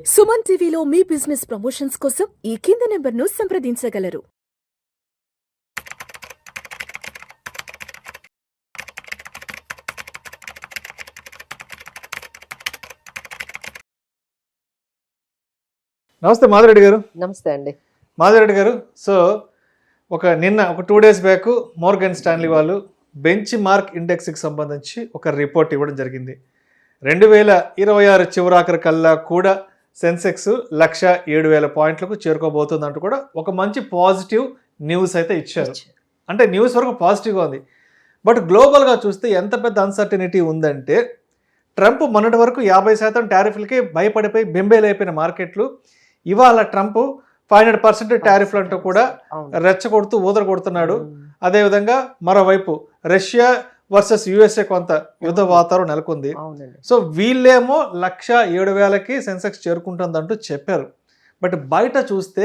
సుమన్ టీవీలో మీ business promotions కోసం ఈ కింది నెంబర్ను సంప్రదించగలరు. నమస్తే మాధురెడ్డి గారు. నమస్తే అండి. మాధురెడ్డి గారు, సో నిన్న ఒక 2 days బ్యాక్ మోర్గన్ స్టాన్లీ వాళ్ళు బెంచ్ మార్క్ ఇండెక్స్కి సంబంధించి ఒక రిపోర్ట్ ఇవ్వడం జరిగింది. 2026 చివరాఖరు కల్లా కూడా సెన్సెక్స్ 1,07,000 పాయింట్లకు చేరుకోబోతుందంటూ కూడా ఒక మంచి పాజిటివ్ న్యూస్ అయితే ఇచ్చారు. అంటే న్యూస్ వరకు పాజిటివ్గా ఉంది. బట్ గ్లోబల్గా చూస్తే ఎంత పెద్ద అన్సర్టనిటీ ఉందంటే, ట్రంప్ మొన్నటి వరకు 50% టారిఫ్లకి భయపడిపోయి బెంబేలైపోయిన మార్కెట్లు ఇవాళ ట్రంప్ 500% టారిఫ్లు అంటూ కూడా రెచ్చగొడుతూ ఊదరగొడుతున్నాడు. అదేవిధంగా మరోవైపు రష్యా వర్సెస్ యుఎస్ఏ కొంత యుద్ధ వాతావరణం నెలకొంది. సో వీళ్ళేమో 1,07,000కి సెన్సెక్స్ చేరుకుంటుందంటూ చెప్పారు. బట్ బయట చూస్తే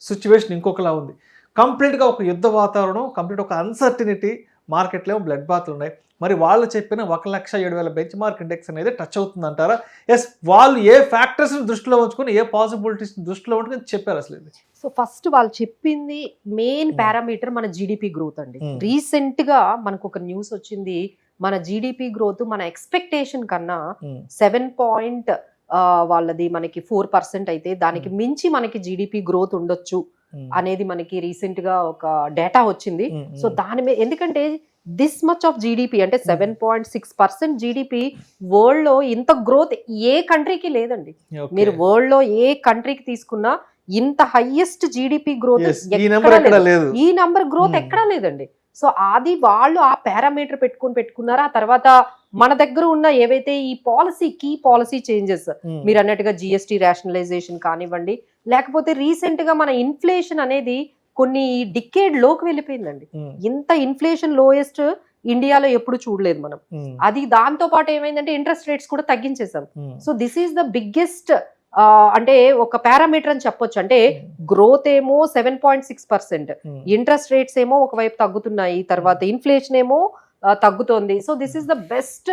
సిచ్యువేషన్ ఇంకొకలా ఉంది. కంప్లీట్గా ఒక యుద్ధ వాతావరణం, కంప్లీట్ ఒక అన్సర్టినిటీ, మార్కెట్లో ఏమో బ్లడ్ బాత్లు ఉన్నాయి. మరి వాళ్ళు చెప్పిన 1,07,000 బెంచ్ మార్క్ ఇండెక్స్ అనేది టచ్ అవుతుందంటారా? ఎస్, వాళ్ళు ఏ ఫ్యాక్టర్స్ని దృష్టిలో ఉంచుకొని, ఏ పాసిబిలిటీస్ని దృష్టిలో ఉంచుకొని చెప్పారు అసలు ఇది? సో ఫస్ట్ వాళ్ళు చెప్పింది మెయిన్ పారామీటర్ మన జీడిపి గ్రోత్ అండి. రీసెంట్ గా మనకు ఒక న్యూస్ వచ్చింది, మన జీడిపి గ్రోత్ మన ఎక్స్పెక్టేషన్ కన్నా 7 వాళ్ళది మనకి 4% అయితే దానికి మించి మనకి జీడిపి గ్రోత్ ఉండొచ్చు అనేది మనకి రీసెంట్ గా ఒక డేటా వచ్చింది. సో దాని మీద ఎందుకంటే దిస్ మచ్ ఆఫ్ జీడిపి అంటే 7.6% జీడిపి వరల్డ్ లో ఇంత గ్రోత్ ఏ కంట్రీకి లేదండి. మీరు వరల్డ్ లో ఏ కంట్రీకి తీసుకున్నా ఇంత హైయెస్ట్ జీడిపి గ్రోత్ ఈ నంబర్ గ్రోత్ ఎక్కడా లేదండి. సో అది వాళ్ళు ఆ పారామీటర్ పెట్టుకున్నారు. ఆ తర్వాత మన దగ్గర ఉన్న ఏవైతే ఈ కీ పాలసీ చేంజెస్ మీరు అన్నట్టుగా జిఎస్టీ రేషనలైజేషన్ కానివ్వండి, లేకపోతే రీసెంట్ గా మన ఇన్ఫ్లేషన్ అనేది కొన్ని డికేడ్ లోకి వెళ్ళిపోయిందండి. ఇంత ఇన్ఫ్లేషన్ లోయెస్ట్ ఇండియాలో ఎప్పుడు చూడలేదు మనం. అది దాంతో పాటు ఏమైందంటే ఇంట్రెస్ట్ రేట్స్ కూడా తగ్గించేసాం. So this is the biggest అంటే ఒక పారామీటర్ అని చెప్పొచ్చు. అంటే గ్రోత్ ఏమో 7.6%, ఇంట్రెస్ట్ రేట్స్ ఏమో ఒకవైపు తగ్గుతున్నాయి, తర్వాత ఇన్ఫ్లేషన్ ఏమో తగ్గుతోంది. So this is the best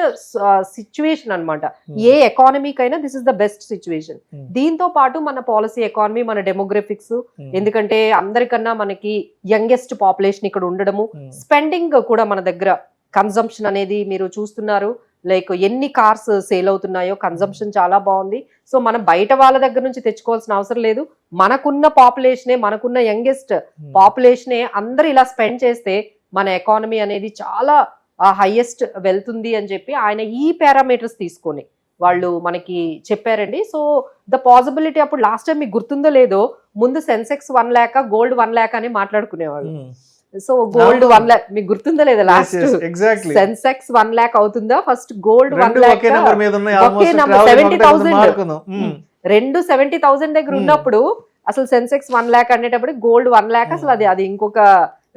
situation అనమాట. ఏ ఎకానమీకైనా this is the best situation. దీంతో పాటు మన పాలసీ ఎకానమీ, మన డెమోగ్రఫిక్స్, ఎందుకంటే అందరికన్నా మనకి యంగెస్ట్ పాపులేషన్ ఇక్కడ ఉండడము, స్పెండింగ్ కూడా మన దగ్గర కన్సంప్షన్ అనేది మీరు చూస్తున్నారు. లైక్ ఎన్ని కార్స్ సేల్ అవుతున్నాయో, కన్సంప్షన్ చాలా బాగుంది. సో మనం బయట వాళ్ళ దగ్గర నుంచి తెచ్చుకోవాల్సిన అవసరం లేదు. మనకున్న పాపులేషనే, మనకున్న యంగెస్ట్ పాపులేషనే అందరు ఇలా స్పెండ్ చేస్తే మన ఎకానమీ అనేది చాలా హైయెస్ట్ వెళ్తుంది అని చెప్పి ఆయన ఈ పారామీటర్స్ తీసుకొని వాళ్ళు మనకి చెప్పారండి. సో ద పాసిబిలిటీ, అప్పుడు లాస్ట్ టైం మీకు గుర్తుందో లేదో, ముందు సెన్సెక్స్ 1 lakh, గోల్డ్ 1 lakh అని మాట్లాడుకునేవాళ్ళు. సో గోల్డ్ 1 lakh మీకు గుర్తుందా లేదా? లాస్ట్ సెన్సెక్స్ 1 lakh అవుతుందా, ఫస్ట్ గోల్డ్ 1 lakh, ఒకే నంబర్ 70,000, రెండు 70,000 దగ్గర ఉన్నప్పుడు అసలు సెన్సెక్స్ 1 lakh అనేటప్పుడు గోల్డ్ 1 lakh అసలు అది ఇంకొక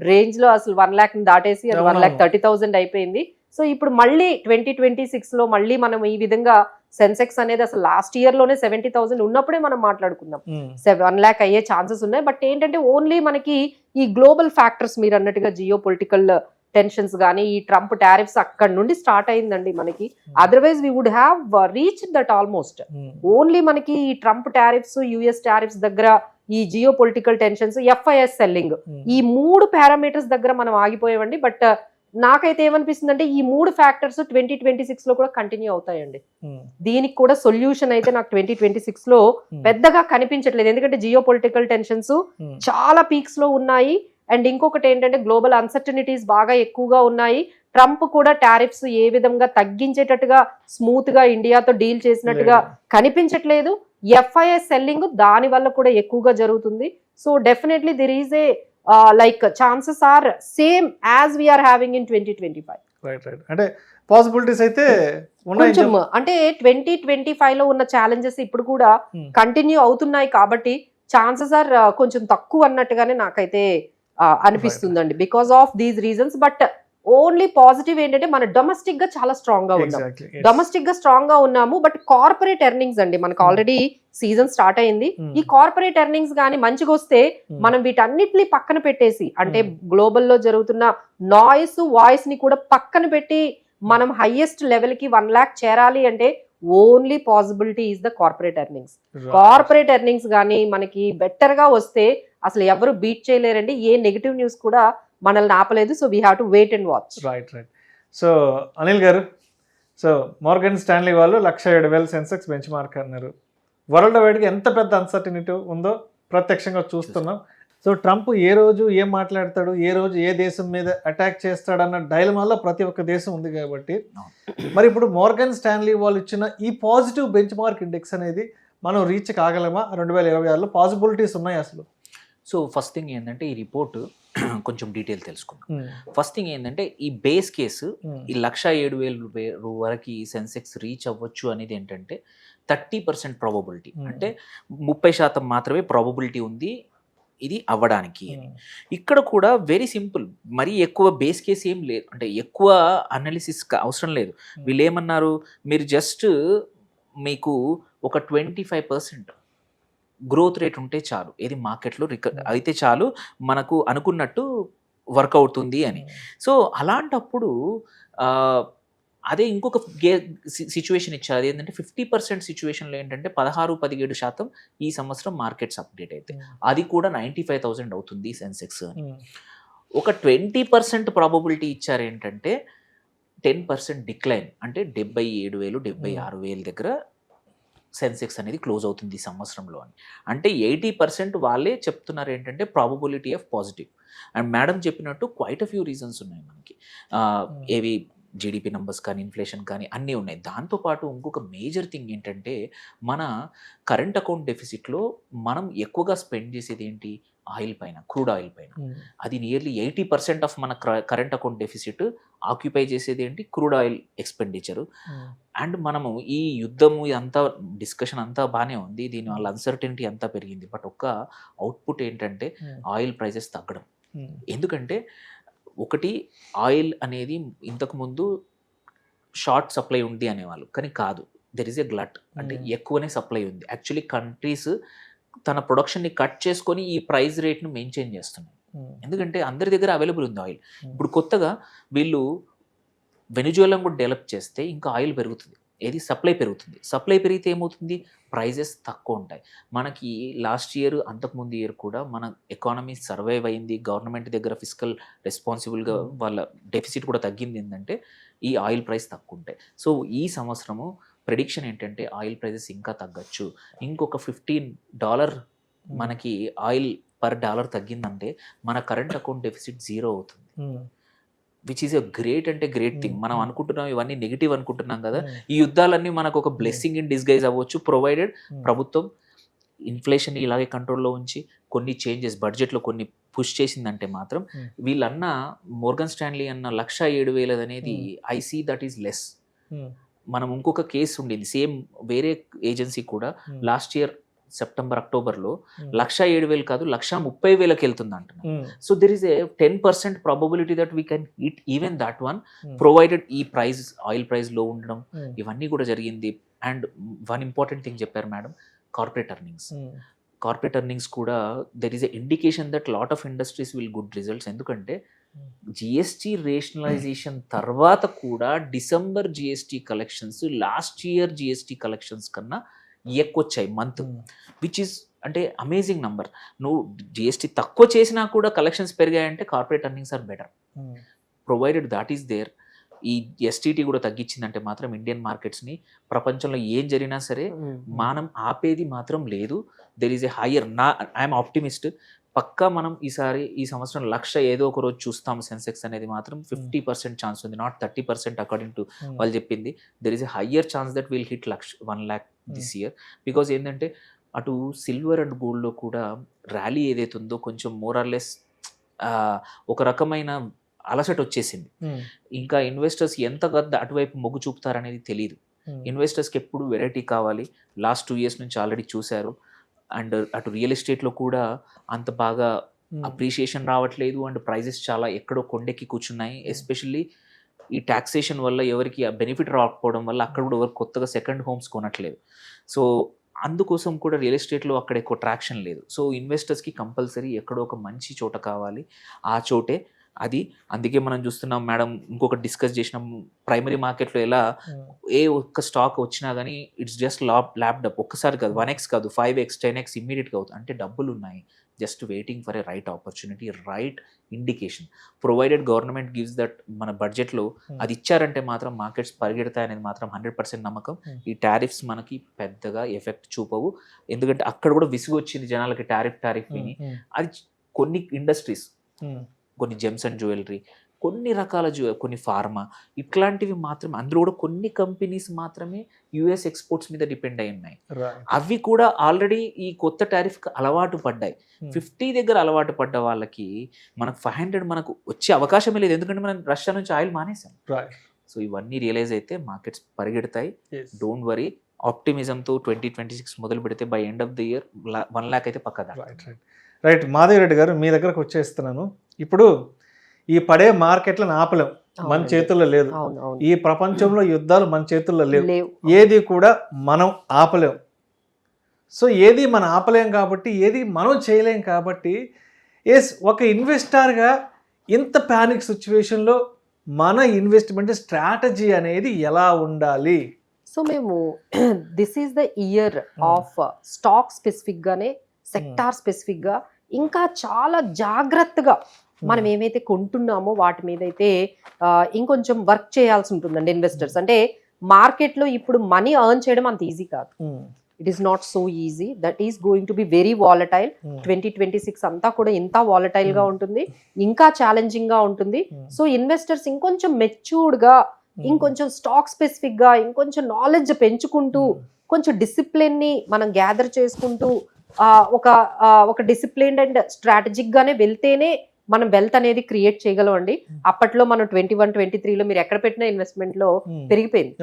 రేంజ్ లో అసలు 1 lakh దాటేసి అది 1,30,000 అయిపోయింది. సో ఇప్పుడు మళ్ళీ 2026 లో మళ్ళీ మనం ఈ విధంగా సెన్సెక్స్ అనేది అసలు లాస్ట్ ఇయర్ లోనే 70,000 ఉన్నప్పుడే మనం మాట్లాడుకున్నాం 1 lakh అయ్యే ఛాన్సెస్ ఉన్నాయి. బట్ ఏంటంటే ఓన్లీ మనకి ఈ గ్లోబల్ ఫ్యాక్టర్స్ మీరు అన్నట్టుగా జియో పొలిటికల్ టెన్షన్స్ కానీ, ఈ ట్రంప్ టారిఫ్స్ అక్కడ నుండి స్టార్ట్ అయిందండి మనకి. Otherwise we would have reach that almost. Only మనకి ఈ ట్రంప్ టారిఫ్స్, యుఎస్ టారిఫ్స్ దగ్గర, ఈ geopolitical tensions, FIs selling, ఈ 3 పారామీటర్స్ దగ్గర మనం ఆగిపోయామండి. బట్ నాకైతే ఏమనిపిస్తుంది అంటే ఈ 3 ఫ్యాక్టర్స్ 2026 లో కూడా కంటిన్యూ అవుతాయండి. దీనికి కూడా సొల్యూషన్ అయితే నాకు 2026 లో పెద్దగా కనిపించట్లేదు. ఎందుకంటే జియో పొలిటికల్ టెన్షన్స్ చాలా పీక్స్ లో ఉన్నాయి. అండ్ ఇంకొకటి ఏంటంటే గ్లోబల్ అన్సర్టనిటీస్ బాగా ఎక్కువగా ఉన్నాయి. ట్రంప్ కూడా టారిఫ్స్ ఏ విధంగా తగ్గించేటట్టుగా స్మూత్ గా ఇండియాతో డీల్ చేసినట్టుగా కనిపించట్లేదు. ఎఫ్ఐఎస్ సెల్లింగ్ దాని వల్ల కూడా ఎక్కువగా జరుగుతుంది. So definitely there is a like chances are same as we are having in 2025. అంటే పాసిబిలిటీస్ అయితే కొంచెం అంటే 2025 లో ఉన్న ఛాలెంజెస్ ఇప్పుడు కూడా కంటిన్యూ అవుతున్నాయి కాబట్టి ఛాన్సెస్ ఆర్ కొంచెం తక్కువ అన్నట్టుగానే నాకైతే అనిపిస్తుందండి, because of these reasons. But only positive ఏంటంటే మన డొమెస్టిక్ గా చాలా స్ట్రాంగ్ గా ఉన్నాం. డొమెస్టిక్ గా స్ట్రాంగ్ గా ఉన్నాము. బట్ కార్పొరేట్ ఎర్నింగ్స్ అండి మనకు ఆల్రెడీ సీజన్ స్టార్ట్ అయింది. ఈ కార్పొరేట్ ఎర్నింగ్స్ కానీ మంచిగా వస్తే మనం వీటన్నిటిని పక్కన పెట్టేసి, అంటే గ్లోబల్ లో జరుగుతున్న నాయిస్, వాయిస్ ని కూడా పక్కన పెట్టి మనం హైయెస్ట్ లెవెల్ కి 1 lakh చేరాలి అంటే only possibility is the corporate earnings. Corporate earnings కానీ మనకి బెటర్ గా వస్తే అసలు ఎవరు బీట్ చేయలేరండి. ఏ నెగిటివ్ న్యూస్ కూడా మనల్ని ఆపలేదు. So we have to wait and watch. Right. So Anil garu, so Morgan Stanley వాళ్ళు 1,07,000 సెన్సెక్స్ బెంచ్ మార్క్ అన్నారు. వరల్డ్ వైడ్గా ఎంత పెద్ద అన్సర్టినిటీ ఉందో ప్రత్యక్షంగా చూస్తున్నాం. సో ట్రంప్ ఏ రోజు ఏం మాట్లాడతాడు, ఏ రోజు ఏ దేశం మీద అటాక్ చేస్తాడన్న డైలమాలో ప్రతి ఒక్క దేశం ఉంది కాబట్టి, మరి ఇప్పుడు మోర్గన్ స్టాన్లీ వాళ్ళు ఇచ్చిన ఈ పాజిటివ్ బెంచ్ మార్క్ ఇండెక్స్ అనేది మనం రీచ్ కాగలమా 2026లో? పాసిబిలిటీస్ ఉన్నాయి అసలు? సో ఫస్ట్ థింగ్ ఏంటంటే ఈ రిపోర్ట్ కొంచెం డీటెయిల్ తెలుసుకుందాం. ఫస్ట్ థింగ్ ఏంటంటే ఈ బేస్ కేసు ఈ 1,07,000 వరకు ఈ సెన్సెక్స్ రీచ్ అవ్వచ్చు అనేది ఏంటంటే 30% ప్రాబబిలిటీ, అంటే 30% మాత్రమే ప్రాబబిలిటీ ఉంది ఇది అవ్వడానికి. ఇక్కడ కూడా వెరీ సింపుల్, మరీ ఎక్కువ బేస్ కేసు ఏం లేదు, అంటే ఎక్కువ అనాలిసిస్ అవసరం లేదు. వీళ్ళు ఏమన్నారు, మీరు జస్ట్ మీకు ఒక 25% గ్రోత్ రేట్ ఉంటే చాలు, ఏది మార్కెట్లో అయితే చాలు, మనకు అనుకున్నట్టు వర్క్ అవుతుంది అని. సో అలాంటప్పుడు అదే ఇంకొక సిచ్యువేషన్ ఇచ్చారు, ఏంటంటే 50% సిచ్యువేషన్లో ఏంటంటే 16-17% ఈ సంవత్సరం మార్కెట్స్ అప్డేట్ అయితే అది కూడా 95,000 అవుతుంది సెన్సెక్స్ అని. ఒక 20% ప్రాబబిలిటీ ఇచ్చారు ఏంటంటే 10% డిక్లైన్, అంటే 77,000 76,000 దగ్గర సెన్సెక్స్ అనేది క్లోజ్ అవుతుంది ఈ సంవత్సరంలో అని. అంటే 80% వాళ్ళే చెప్తున్నారు ఏంటంటే probability of positive. And madam చెప్పినట్టు క్వైట్ అ ఫ్యూ రీజన్స్ ఉన్నాయి మనకి, ఏవి జీడిపి నంబర్స్ కానీ ఇన్ఫ్లేషన్ కానీ అన్నీ ఉన్నాయి. దాంతోపాటు ఇంకొక మేజర్ థింగ్ ఏంటంటే మన కరెంట్ అకౌంట్ డెఫిసిట్లో మనం ఎక్కువగా స్పెండ్ చేసేది ఏంటి, ఆయిల్ పైన, క్రూడ్ ఆయిల్ పైన. అది నియర్లీ 80% ఆఫ్ మన కరెంట్ అకౌంట్ డెఫిసిట్ ఆక్యుపై చేసేది ఏంటి, క్రూడ్ ఆయిల్ ఎక్స్పెండిచరు. అండ్ మనము ఈ యుద్ధము అంతా డిస్కషన్ అంతా బాగానే ఉంది, దీనివల్ల అన్సర్టెనిటీ అంతా పెరిగింది. బట్ ఒక్క అవుట్పుట్ ఏంటంటే ఆయిల్ ప్రైజెస్ తగ్గడం. ఎందుకంటే ఒకటి, ఆయిల్ అనేది ఇంతకుముందు షార్ట్ సప్లై ఉంది అనేవాళ్ళు, కానీ కాదు, దెర్ ఇస్ ఎ గ్లట్, అంటే ఎక్కువనే సప్లై ఉంది. యాక్చువల్లీ కంట్రీస్ తన ప్రొడక్షన్ని కట్ చేసుకొని ఈ ప్రైస్ రేట్ను మెయింటైన్ చేస్తున్నాయి, ఎందుకంటే అందరి దగ్గర అవైలబుల్ ఉంది ఆయిల్. ఇప్పుడు కొత్తగా వీళ్ళు వెనిజువేలాను కూడా డెవలప్ చేస్తే ఇంకా ఆయిల్ పెరుగుతుంది, ఏది సప్లై పెరుగుతుంది. సప్లై పెరిగితే ఏమవుతుంది, ప్రైజెస్ తక్కువ ఉంటాయి. మనకి లాస్ట్ ఇయర్, అంతకుముందు ఇయర్ కూడా మన ఎకానమీ సర్వైవ్ అయింది, గవర్నమెంట్ దగ్గర ఫిజికల్ రెస్పాన్సిబుల్గా వాళ్ళ డెఫిసిట్ కూడా తగ్గింది, ఏంటంటే ఈ ఆయిల్ ప్రైస్ తక్కువ ఉంటాయి. సో ఈ సంవత్సరము ప్రెడిక్షన్ ఏంటంటే ఆయిల్ ప్రైజెస్ ఇంకా తగ్గచ్చు. ఇంకొక $15 మనకి ఆయిల్ పర్ డాలర్ తగ్గిందంటే మన కరెంట్ అకౌంట్ డెఫిసిట్ 0 అవుతుంది, which is a great thing. మనం అనుకుంటున్నాం ఇవన్నీ నెగిటివ్ అనుకుంటున్నాం కదా, ఈ యుద్ధాలన్నీ మనకు ఒక బ్లెస్సింగ్ ఇన్ డిస్గైజ్ అవ్వచ్చు, ప్రొవైడెడ్ ప్రభుత్వం ఇన్ఫ్లేషన్ ఇలాగే కంట్రోల్లో ఉంచి కొన్ని చేంజెస్ బడ్జెట్లో కొన్ని పుష్ చేసిందంటే మాత్రం. వీళ్ళన్న మోర్గన్ స్టాన్లీ అన్న 1,07,000 అనేది I see that is less. మనం ఇంకొక కేసు ఉండింది సేమ్ వేరే ఏజెన్సీ కూడా లాస్ట్ ఇయర్ సెప్టెంబర్ అక్టోబర్లో 1,07,000 కాదు 1,30,000కి వెళ్తుంది అంటున్నారు. So there is a 10% probability that we can hit even that one, provided ఈ ప్రైస్ ఆయిల్ ప్రైస్ లో ఉండడం ఇవన్నీ కూడా జరిగింది. అండ్ వన్ ఇంపార్టెంట్ థింగ్ చెప్పారు మేడం, కార్పొరేట్ ఎర్నింగ్స్ కూడా there is a indication that lot of industries will good results. ఎందుకంటే GST rationalization తర్వాత కూడా December GST collections last year GST collections కన్నా ఎక్కువ వచ్చాయి మంత్, విచ్ ఈస్ అంటే అమేజింగ్ నంబర్. నువ్వు జిఎస్టీ తక్కువ చేసినా కూడా కలెక్షన్స్ పెరిగాయంటే corporate earnings are better, provided that is there. ఈ ఎస్టీటీ కూడా తగ్గించిందంటే మాత్రం ఇండియన్ మార్కెట్స్ని ప్రపంచంలో ఏం జరిగినా సరే మనం ఆపేది మాత్రం లేదు. There is a higher, I'm optimist, పక్కా మనం ఈ సంవత్సరం 1,00,000 ఏదో ఒక రోజు చూస్తాం సెన్సెక్స్ అనేది మాత్రం 50% ఛాన్స్ ఉంది, నాట్ 30% అకార్డింగ్ టు వాళ్ళు చెప్పింది. There is a higher chance that will hit 1,00,000 this year. Because ఏంటంటే అటు సిల్వర్ అండ్ గోల్డ్లో కూడా ర్యాలీ ఏదైతే ఉందో కొంచెం మోరార్లెస్ ఒక రకమైన అలసట వచ్చేసింది. ఇంకా ఇన్వెస్టర్స్ ఎంత అటువైపు మొగ్గు చూపుతారనేది తెలియదు. ఇన్వెస్టర్స్కి ఎప్పుడు వెరైటీ కావాలి, లాస్ట్ 2 years నుంచి ఆల్రెడీ చూశారు. అండ్ అటు రియల్ ఎస్టేట్లో కూడా అంత బాగా అప్రిషియేషన్ రావట్లేదు, అండ్ ప్రైజెస్ చాలా ఎక్కడో కొండెక్కి కూర్చున్నాయి. ఎస్పెషల్లీ ఈ టాక్సేషన్ వల్ల ఎవరికి ఆ బెనిఫిట్ రాకపోవడం వల్ల అక్కడ కూడా ఎవరు కొత్తగా సెకండ్ హోమ్స్ కొనట్లేదు. సో అందుకోసం కూడా రియల్ ఎస్టేట్లో అక్కడ ఎక్కువ ట్రాక్షన్ లేదు. సో ఇన్వెస్టర్స్కి కంపల్సరీ ఎక్కడో ఒక మంచి చోట కావాలి, ఆ చోటే అది అందుకే మనం చూస్తున్నాం మేడం, ఇంకొకటి డిస్కస్ చేసినాం, ప్రైమరీ మార్కెట్లో ఎలా ఏ ఒక్క స్టాక్ వచ్చినా కానీ ఇట్స్ జస్ట్ ల్యాప్డప్, ఒక్కసారి కాదు 1x కాదు 5x 10x ఇమ్మీడియట్గా అవుతుంది. అంటే డబ్బులు ఉన్నాయి, just waiting for a right opportunity, right indication. Provided government gives that మన బడ్జెట్లో అది ఇచ్చారంటే మాత్రం మార్కెట్స్ పరిగెడతాయి అనేది మాత్రం 100% నమ్మకం. ఈ టారిఫ్స్ మనకి పెద్దగా ఎఫెక్ట్ చూపవు, ఎందుకంటే అక్కడ కూడా విసుగు వచ్చింది జనాలకి టారిఫ్ విని. అది కొన్ని ఇండస్ట్రీస్, కొన్ని జెమ్స్ అండ్ జ్యువెలరీ, కొన్ని రకాల కొన్ని ఫార్మా, ఇట్లాంటివి మాత్రమే, అందులో కూడా కొన్ని కంపెనీస్ మాత్రమే యుఎస్ ఎక్స్పోర్ట్స్ మీద డిపెండ్ అయి ఉన్నాయి. అవి కూడా ఆల్రెడీ ఈ కొత్త టారిఫ్కి అలవాటు పడ్డాయి. 50 దగ్గర అలవాటు పడ్డ వాళ్ళకి మనకు 500 మనకు వచ్చే అవకాశమే లేదు, ఎందుకంటే మనం రష్యా నుంచి ఆయిల్ మానేసాం. సో ఇవన్నీ రియలైజ్ అయితే మార్కెట్స్ పరిగెడతాయి. డోంట్ వరీ, ఆప్టిమిజంతో 2026 మొదలు పెడితే by end of the year 1 lakh అయితే పక్కదా. రైట్ మాధవ్ రెడ్డి గారు, మీ దగ్గరకు వచ్చేస్తున్నాను. ఇప్పుడు ఈ పడే మార్కెట్లను ఆపలేం, మన చేతుల్లో లేదు. ఈ ప్రపంచంలో యుద్ధాలు మన చేతుల్లో లేవు, ఏది కూడా మనం ఆపలేం. సో ఏది మనం ఆపలేం కాబట్టి, ఏది మనం చేయలేం కాబట్టి, ఒక ఇన్వెస్టర్గా ఇంత ప్యానిక్ సిచ్యువేషన్లో మన ఇన్వెస్ట్మెంట్ స్ట్రాటజీ అనేది ఎలా ఉండాలి? సో మేము this is the year of stock స్పెసిఫిక్గానే, సెక్టార్ స్పెసిఫిక్గా ఇంకా చాలా జాగ్రత్తగా మనం ఏమైతే కొంటున్నామో వాటి మీద అయితే ఇంకొంచెం వర్క్ చేయాల్సి ఉంటుందండి ఇన్వెస్టర్స్. అంటే మార్కెట్లో ఇప్పుడు మనీ ఎర్న్ చేయడం అంత ఈజీ కాదు. It is not so easy, that is going to be very volatile. 2026 అంతా కూడా ఇంత వాలటైల్ గా ఉంటుంది, ఇంకా ఛాలెంజింగ్ గా ఉంటుంది. సో ఇన్వెస్టర్స్ ఇంకొంచెం మెచ్యూర్డ్ గా, ఇంకొంచెం స్టాక్ స్పెసిఫిక్ గా, ఇంకొంచెం నాలెడ్జ్ పెంచుకుంటూ, కొంచెం డిసిప్లిన్ ని మనం గ్యాదర్ చేసుకుంటూ ఒక డిసిప్లిన్డ్ అండ్ స్ట్రాటజిక్ గానే వెళ్తేనే మనం వెల్త్ అనేది క్రియేట్ చేయగలం అండి. అప్పట్లో మనం 21-23లో మీరు ఎక్కడ పెట్టిన ఇన్వెస్ట్మెంట్ లో పెరిగిపోయింది,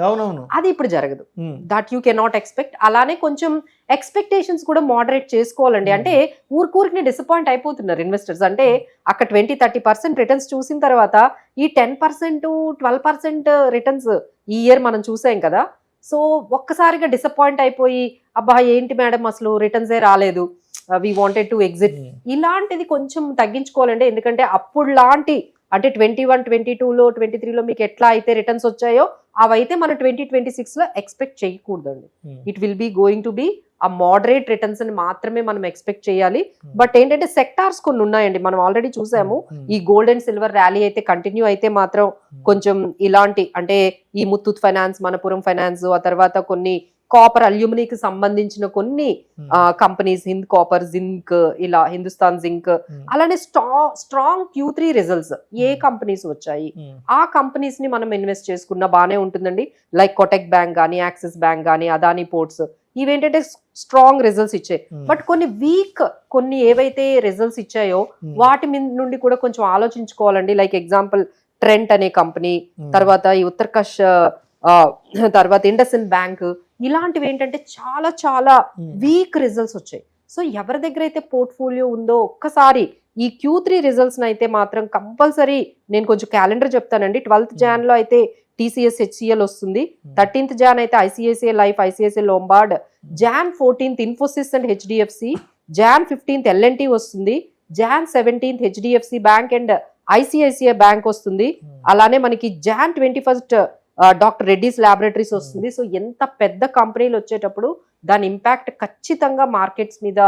అది ఇప్పుడు జరగదు. That you cannot expect. అలానే కొంచెం ఎక్స్పెక్టేషన్స్ కూడా మోడరేట్ చేసుకోవాలండి. అంటే ఊరికి డిసప్పాయింట్ అయిపోతున్నారు ఇన్వెస్టర్స్. అంటే అక్కడ 20-30% రిటర్న్స్ చూసిన తర్వాత ఈ 10% 12% రిటర్న్స్ ఈ ఇయర్ మనం చూసాం కదా. సో ఒక్కసారిగా డిసప్పాయింట్ అయిపోయి, అబ్బా ఏంటి మేడం అసలు రిటర్న్సే రాలేదు, వి వాంటెడ్ టు ఎగ్జిట్, ఇలాంటిది కొంచెం తగ్గించుకోవాలండి. ఎందుకంటే అప్పుడు లాంటి, అంటే 21-22లో 23లో మీకు ఎట్లా అయితే రిటర్న్స్ వచ్చాయో అవైతే మనం 2026లో ఎక్స్పెక్ట్ చేయకూడదండి. It will be going to be ఆ మోడరేట్ రిటర్న్స్ అని మాత్రమే మనం ఎక్స్పెక్ట్ చేయాలి. బట్ ఏంటంటే సెక్టార్స్ కొన్ని ఉన్నాయండి, మనం ఆల్రెడీ చూసాము. ఈ గోల్డ్ అండ్ సిల్వర్ ర్యాలీ అయితే కంటిన్యూ అయితే మాత్రం కొంచెం ఇలాంటి, అంటే ఈ ముత్తూట్ ఫైనాన్స్, మనపురం ఫైనాన్స్, ఆ తర్వాత కొన్ని కాపర్ అల్యూమినీకి సంబంధించిన కొన్ని కంపెనీస్, హింద్ కాపర్, జింక్, ఇలా హిందుస్థాన్ జింక్, అలానే స్ట్రాంగ్ Q3 రిజల్ట్స్ ఏ కంపెనీస్ వచ్చాయి, ఆ కంపెనీస్ ని మనం ఇన్వెస్ట్ చేసుకున్నా బానే ఉంటుందండి. లైక్ కోటక్ బ్యాంక్ కానీ, యాక్సిస్ బ్యాంక్ కానీ, అదానీ పోర్ట్స్, ఇవేంటంటే స్ట్రాంగ్ రిజల్ట్స్ ఇచ్చాయి. బట్ కొన్ని వీక్, కొన్ని ఏవైతే రిజల్ట్స్ ఇచ్చాయో వాటి నుండి కూడా కొంచెం ఆలోచించుకోవాలండి. లైక్ ఎగ్జాంపుల్ ట్రెంట్ అనే కంపెనీ, తర్వాత ఈ ఉత్తరకష్, తర్వాత ఇండస్ఇండ్ బ్యాంక్, ఇలాంటివి ఏంటంటే చాలా చాలా వీక్ రిజల్ట్స్ వచ్చాయి. సో ఎవరి దగ్గర అయితే పోర్ట్ఫోలియో ఉందో ఒక్కసారి ఈ Q3 రిజల్ట్స్ అయితే మాత్రం కంపల్సరీ, నేను కొంచెం క్యాలెండర్ చెప్తానండి. 12th Jan లో అయితే TCS HCL వస్తుంది, 13th Jan అయితే ICICI లైఫ్, ICICI లోంబార్డ్, Jan 14th Infosys and HDFC, Jan 15th L&T వస్తుంది, Jan 17th HDFC bank and ICICI bank వస్తుంది. అలానే మనకి Jan 21st doctor Reddy's laboratories వస్తుంది. సో ఎంత పెద్ద కంపెనీలు వచ్చేటప్పుడు దాని ఇంపాక్ట్ ఖచ్చితంగా మార్కెట్స్ మీద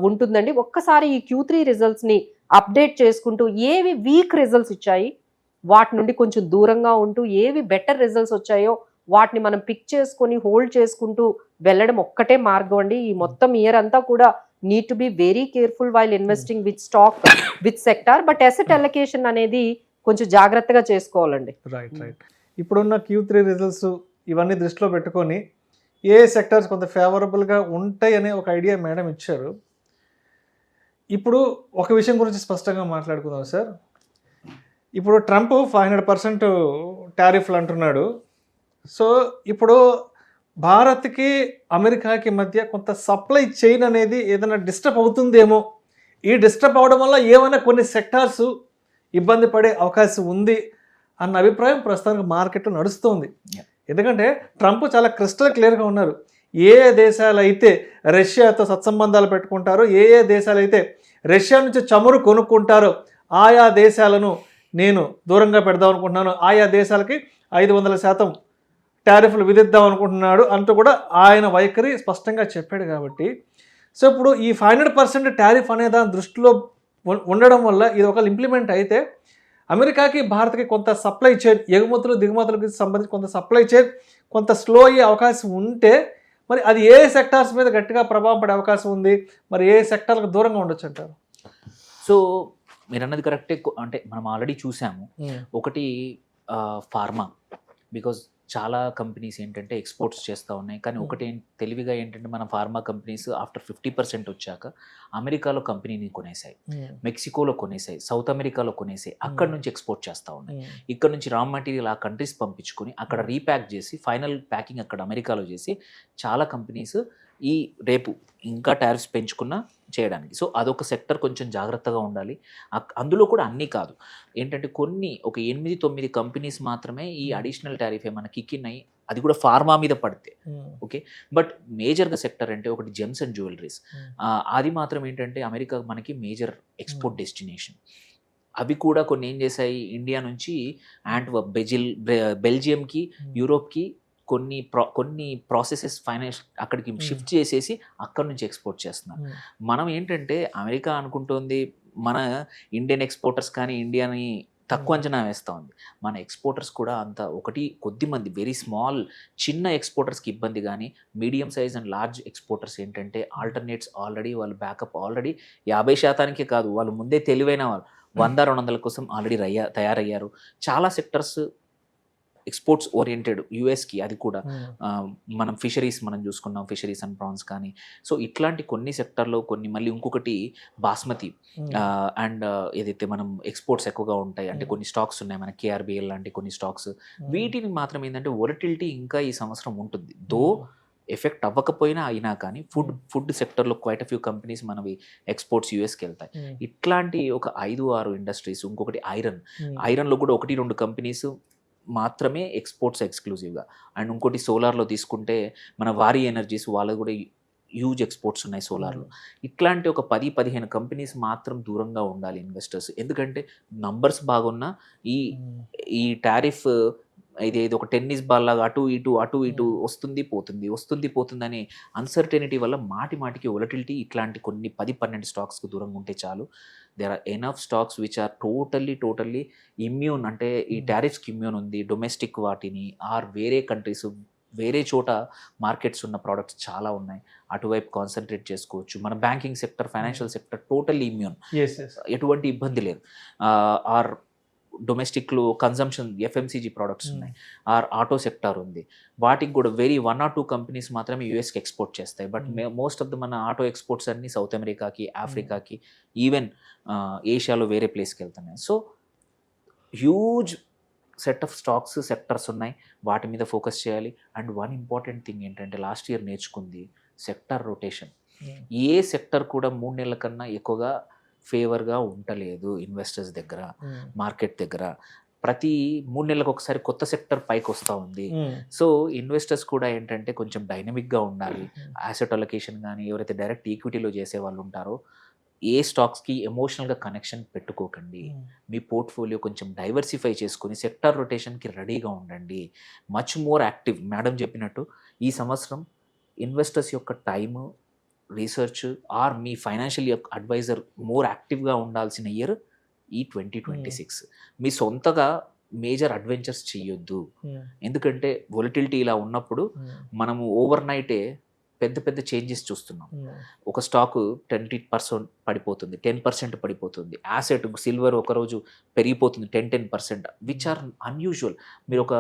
ఉంటుందండి. ఒక్కసారి ఈ Q3 రిజల్ట్స్ ని అప్డేట్ చేసుకుంటూ, ఏవి వీక్ రిజల్ట్స్ ఇచ్చాయి వాటి నుండి కొంచెం దూరంగా ఉంటూ, ఏవి బెటర్ రిజల్ట్స్ వచ్చాయో వాటిని మనం పిక్ చేసుకొని హోల్డ్ చేసుకుంటూ వెళ్ళడం ఒక్కటే మార్గం అండి. ఈ మొత్తం ఇయర్ అంతా కూడా need to be very careful while investing with stock, with sector. But asset allocation అనేది కొంచెం జాగ్రత్తగా చేసుకోవాలండి. రైట్. ఇప్పుడున్న Q3 రిజల్ట్స్ ఇవన్నీ దృష్టిలో పెట్టుకొని ఏ సెక్టార్స్ కొంత ఫేవరబుల్గా ఉంటాయి అనే ఒక ఐడియా మేడం ఇచ్చారు. ఇప్పుడు ఒక విషయం గురించి స్పష్టంగా మాట్లాడుకుందాం సార్. ఇప్పుడు ట్రంప్ 500% టారిఫ్లు అంటున్నాడు. సో ఇప్పుడు భారత్కి అమెరికాకి మధ్య కొంత సప్లై చైన్ అనేది ఏదైనా డిస్టర్బ్ అవుతుందేమో, ఈ డిస్టర్బ్ అవడం వల్ల ఏమైనా కొన్ని సెక్టార్స్ ఇబ్బంది పడే అవకాశం ఉంది అన్న అభిప్రాయం ప్రస్తుతానికి మార్కెట్లో నడుస్తుంది. ఎందుకంటే ట్రంప్ చాలా క్రిస్టల్ క్లియర్గా ఉన్నారు. ఏ దేశాలు అయితే రష్యాతో సత్సంబంధాలు పెట్టుకుంటారో, ఏ దేశాలు అయితే రష్యా నుంచి చమురు కొనుక్కుంటారో ఆయా దేశాలను నేను దూరంగా పెడదాం అనుకుంటున్నాను, ఆయా దేశాలకి 500% టారిఫ్లు విధిద్దాం అనుకుంటున్నాడు అంటూ కూడా ఆయన వైఖరి స్పష్టంగా చెప్పాడు. కాబట్టి సో ఇప్పుడు ఈ 500% టారిఫ్ అనే దాని దృష్టిలో ఉండడం వల్ల ఇది ఒకవేళ ఇంప్లిమెంట్ అయితే అమెరికాకి భారత్కి కొంత సప్లై చైన్, ఎగుమతులు దిగుమతులకు సంబంధించి కొంత సప్లై చైన్ కొంత స్లో అయ్యే అవకాశం ఉంటే మరి అది ఏ సెక్టార్స్ మీద గట్టిగా ప్రభావం పడే అవకాశం ఉంది, మరి ఏ సెక్టార్లకు దూరంగా ఉండొచ్చు అంటారు? సో మీరు అన్నది కరెక్టే. అంటే మనం ఆల్రెడీ చూసాము. ఒకటి ఫార్మా, బికాజ్ చాలా కంపెనీస్ ఏంటంటే ఎక్స్పోర్ట్స్ చేస్తూ ఉన్నాయి. కానీ ఒకటి తెలివిగా ఏంటంటే మన ఫార్మా కంపెనీస్ ఆఫ్టర్ 50% వచ్చాక అమెరికాలో కంపెనీని కొనేసాయి, మెక్సికోలో కొనేసాయి, సౌత్ అమెరికాలో కొనేసాయి, అక్కడ నుంచి ఎక్స్పోర్ట్ చేస్తూ ఉన్నాయి. ఇక్కడ నుంచి రా మెటీరియల్ ఆ కంట్రీస్ పంపించుకొని అక్కడ రీప్యాక్ చేసి ఫైనల్ ప్యాకింగ్ అక్కడ అమెరికాలో చేసి చాలా కంపెనీస్ ఈ రేపు ఇంకా టారిఫ్స్ పెంచుకున్నా చేయడానికి. సో అదొక సెక్టర్ కొంచెం జాగ్రత్తగా ఉండాలి. అందులో కూడా అన్నీ కాదు, ఏంటంటే కొన్ని ఒక 8-9 కంపెనీస్ మాత్రమే ఈ అడిషనల్ టారిఫ్ ఏమైనా కిక్ ఇన్ అయ్యి, అది కూడా ఫార్మా మీద పడితే ఓకే. బట్ మేజర్గా సెక్టర్ అంటే ఒకటి జెమ్స్ అండ్ జ్యువెలరీస్, అది మాత్రం ఏంటంటే అమెరికా మనకి మేజర్ ఎక్స్పోర్ట్ డెస్టినేషన్. అవి కూడా కొన్ని ఏం చేశాయి, ఇండియా నుంచి యాంట్వర్ప్, బెల్జియంకి, యూరోప్కి కొన్ని ప్రాసెసెస్ ఫైనాన్స్ అక్కడికి షిఫ్ట్ చేసేసి అక్కడ నుంచి ఎక్స్పోర్ట్ చేస్తున్నారు. మనం ఏంటంటే అమెరికా అనుకుంటుంది మన ఇండియన్ ఎక్స్పోర్టర్స్ కానీ ఇండియాని తక్కువ అంచనా వేస్తూ ఉంది. మన ఎక్స్పోర్టర్స్ కూడా అంత కొద్ది మంది వెరీ స్మాల్ చిన్న ఎక్స్పోర్టర్స్కి ఇబ్బంది, కానీ medium size and large exporters ఏంటంటే ఆల్టర్నేట్స్ ఆల్రెడీ వాళ్ళు బ్యాకప్ ఆల్రెడీ 50% కాదు, వాళ్ళు ముందే తెలివైన వాళ్ళు 100-200 కోసం ఆల్రెడీ తయారయ్యారు. చాలా సెక్టర్స్ ఎక్స్పోర్ట్స్ ఓరియంటెడ్ యూఎస్కి, అది కూడా మనం ఫిషరీస్ మనం చూసుకున్నాం, ఫిషరీస్ అండ్ ప్రాన్స్ కానీ. సో ఇట్లాంటి కొన్ని సెక్టర్లో కొన్ని, మళ్ళీ ఇంకొకటి బాస్మతి అండ్ ఏదైతే మనం ఎక్స్పోర్ట్స్ ఎక్కువగా ఉంటాయి అంటే కొన్ని స్టాక్స్ ఉన్నాయి మన కేఆర్బిఎల్ లాంటి కొన్ని స్టాక్స్, వీటిని మాత్రం ఏంటంటే వొలటిలిటీ ఇంకా ఈ సంవత్సరం ఉంటుంది. దో ఎఫెక్ట్ అవ్వకపోయినా అయినా కానీ ఫుడ్ సెక్టర్లో క్వైట్ ఫ్యూ కంపెనీస్ మనవి ఎక్స్పోర్ట్స్ యూఎస్కి వెళ్తాయి. ఇట్లాంటి ఒక 5-6 ఇండస్ట్రీస్, ఇంకొకటి ఐరన్లో కూడా 1-2 కంపెనీస్ మాత్రమే ఎక్స్పోర్ట్స్ ఎక్స్క్లూజివ్గా, అండ్ ఇంకోటి సోలార్లో తీసుకుంటే మన వారి ఎనర్జీస్ వాళ్ళది కూడా హ్యూజ్ ఎక్స్పోర్ట్స్ ఉన్నాయి సోలార్లో. ఇట్లాంటి ఒక 10-15 కంపెనీస్ మాత్రం దూరంగా ఉండాలి ఇన్వెస్టర్స్. ఎందుకంటే నంబర్స్ బాగున్నా ఈ టారిఫ్ ఇది ఒక టెన్నిస్ బాల్ లాగా అటు ఇటు వస్తుంది పోతుంది అనే అన్సర్టెనిటీ వల్ల మాటికి వొలటిలిటీ ఇట్లాంటి కొన్ని 10-12 స్టాక్స్కి దూరంగా ఉంటే చాలు. There are enough stocks which are totally immune, అంటే ఈ టారిఫ్స్కి ఇమ్యూన్ ఉంది. డొమెస్టిక్ వాటిని ఆర్ వేరే కంట్రీస్, వేరే చోట మార్కెట్స్ ఉన్న ప్రోడక్ట్స్ చాలా ఉన్నాయి, అటువైపు కాన్సన్ట్రేట్ చేసుకోవచ్చు. మన banking sector, financial sector totally immune, ఎటువంటి ఇబ్బంది లేదు. ఆర్ డొమెస్టిక్లో కన్జంప్షన్ ఎఫ్ఎంసీజీ ప్రోడక్ట్స్ ఉన్నాయి, ఆర్ ఆటో సెక్టార్ ఉంది. వాటికి కూడా 1-2 కంపెనీస్ మాత్రమే యూఎస్కి ఎక్స్పోర్ట్ చేస్తాయి. బట్ మోస్ట్ ఆఫ్ ద మన ఆటో ఎక్స్పోర్ట్స్ అన్ని సౌత్ అమెరికాకి, ఆఫ్రికాకి, ఈవెన్ ఏషియాలో వేరే ప్లేస్కి వెళ్తున్నాయి. So huge set of stocks sectors ఉన్నాయి, వాటి మీద ఫోకస్ చేయాలి. అండ్ వన్ ఇంపార్టెంట్ థింగ్ ఏంటంటే లాస్ట్ ఇయర్ నేర్చుకుంది సెక్టర్ రొటేషన్. ఏ సెక్టర్ కూడా 3 నెలల కన్నా ఎక్కువగా ఫేవర్గా ఉండలేదు ఇన్వెస్టర్స్ దగ్గర, మార్కెట్ దగ్గర. ప్రతి 3 నెలలకు ఒకసారి కొత్త సెక్టర్ పైకి వస్తూ ఉంది. సో ఇన్వెస్టర్స్ కూడా ఏంటంటే కొంచెం డైనమిక్గా ఉండాలి. యాసెట్ అలొకేషన్ కానీ, ఎవరైతే డైరెక్ట్ ఈక్విటీలో చేసే వాళ్ళు ఉంటారో ఏ స్టాక్స్కి ఎమోషనల్గా కనెక్షన్ పెట్టుకోకండి. మీ పోర్ట్ఫోలియో కొంచెం డైవర్సిఫై చేసుకొని సెక్టర్ రొటేషన్కి రెడీగా ఉండండి. Much more active. మేడం చెప్పినట్టు ఈ సంవత్సరం ఇన్వెస్టర్స్ యొక్క టైము, రీసెర్చ్ ఆర్ మీ ఫైనాన్షియల్ అడ్వైజర్ మోర్ యాక్టివ్గా ఉండాల్సిన ఇయర్ ఈ 2026. మీ సొంతగా మేజర్ అడ్వెంచర్స్ చేయొద్దు. ఎందుకంటే వొలటిలిటీ ఇలా ఉన్నప్పుడు మనము ఓవర్ నైటే పెద్ద చేంజెస్ చూస్తున్నాం. ఒక స్టాక్ 20% పడిపోతుంది, 10% పడిపోతుంది. యాసెట్ సిల్వర్ ఒకరోజు పెరిగిపోతుంది 10% విచ్ ఆర్ అన్యూజువల్. మీరు ఒక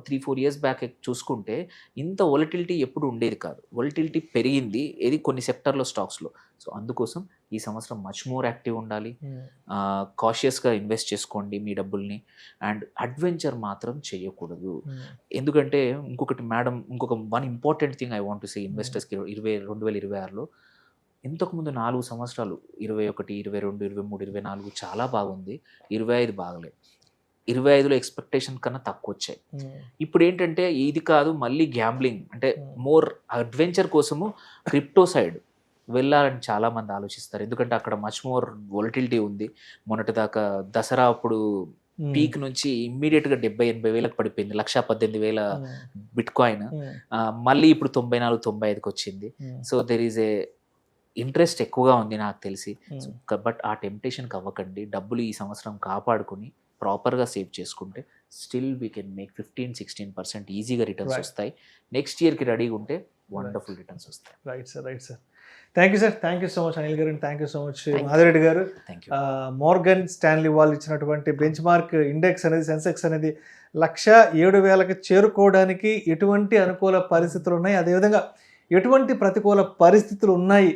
3-4 ఇయర్స్ బ్యాక్ చూసుకుంటే ఇంత వొలటిలిటీ ఎప్పుడు ఉండేది కాదు. వొలటిలిటీ పెరిగింది ఏది కొన్ని సెక్టర్లో, స్టాక్స్లో. సో అందుకోసం ఈ సంవత్సరం మచ్ మోర్ యాక్టివ్ ఉండాలి. కాషియస్గా ఇన్వెస్ట్ చేసుకోండి మీ డబ్బుల్ని. అండ్ అడ్వెంచర్ మాత్రం చేయకూడదు. ఎందుకంటే ఇంకొకటి madam, one important thing I want to say ఇన్వెస్టర్స్కి 2026లో, ఇంతకుముందు 4 సంవత్సరాలు 21, 22, 23, 24 చాలా బాగుంది, 25 బాగలేదు. 25లో ఎక్స్పెక్టేషన్ కన్నా తక్కువ వచ్చాయి. ఇప్పుడు ఏంటంటే ఇది కాదు, మళ్ళీ గ్యాంబ్లింగ్ అంటే మోర్ అడ్వెంచర్ కోసము క్రిప్టో సైడ్ వెళ్ళాలని చాలామంది ఆలోచిస్తారు. ఎందుకంటే అక్కడ మచ్ మోర్ వొలటిలిటీ ఉంది. మొన్నటిదాకా దసరా అప్పుడు పీక్ నుంచి ఇమ్మీడియట్ గా 70-80 వేలకు పడిపోయింది, 1,18,000 బిట్ కాయిన్. మళ్ళీ ఇప్పుడు 94-95కి వచ్చింది. So there is a interest ఎక్కువగా ఉంది నాకు తెలిసి. బట్ ఆ టెంప్టేషన్కి అవ్వకండి, డబ్బులు ఈ సంవత్సరం కాపాడుకుని ప్రాపర్గా సేవ్ చేసుకుంటే స్టిల్ వీ కెన్ మేక్ 15-16% ఈజీగా రిటర్న్స్ వస్తాయి. నెక్స్ట్ ఇయర్కి రెడీగా ఉంటే వండర్ఫుల్ రిటర్న్స్ వస్తాయి. Right sir. Thank you so much Anil garu, thank you so much Madhavareddy garu. Thank you. Morgan Stanley వాళ్ళు ఇచ్చినటువంటి బెంచ్ మార్క్ ఇండెక్స్ అనేది, సెన్సెక్స్ అనేది 107,000కి చేరుకోవడానికి ఎటువంటి అనుకూల పరిస్థితులు ఉన్నాయి, అదేవిధంగా ఎటువంటి ప్రతికూల పరిస్థితులు ఉన్నాయి,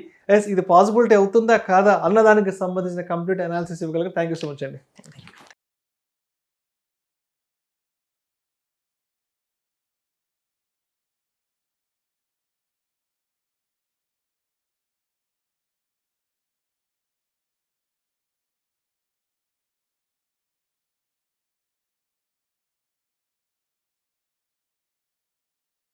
ఇది పాసిబిలిటీ అవుతుందా కాదా అన్నదానికి సంబంధించిన కంప్లీట్ అనాలిసిస్ ఇవ్వగలిగారు. థ్యాంక్ యూ సో మచ్ అండి.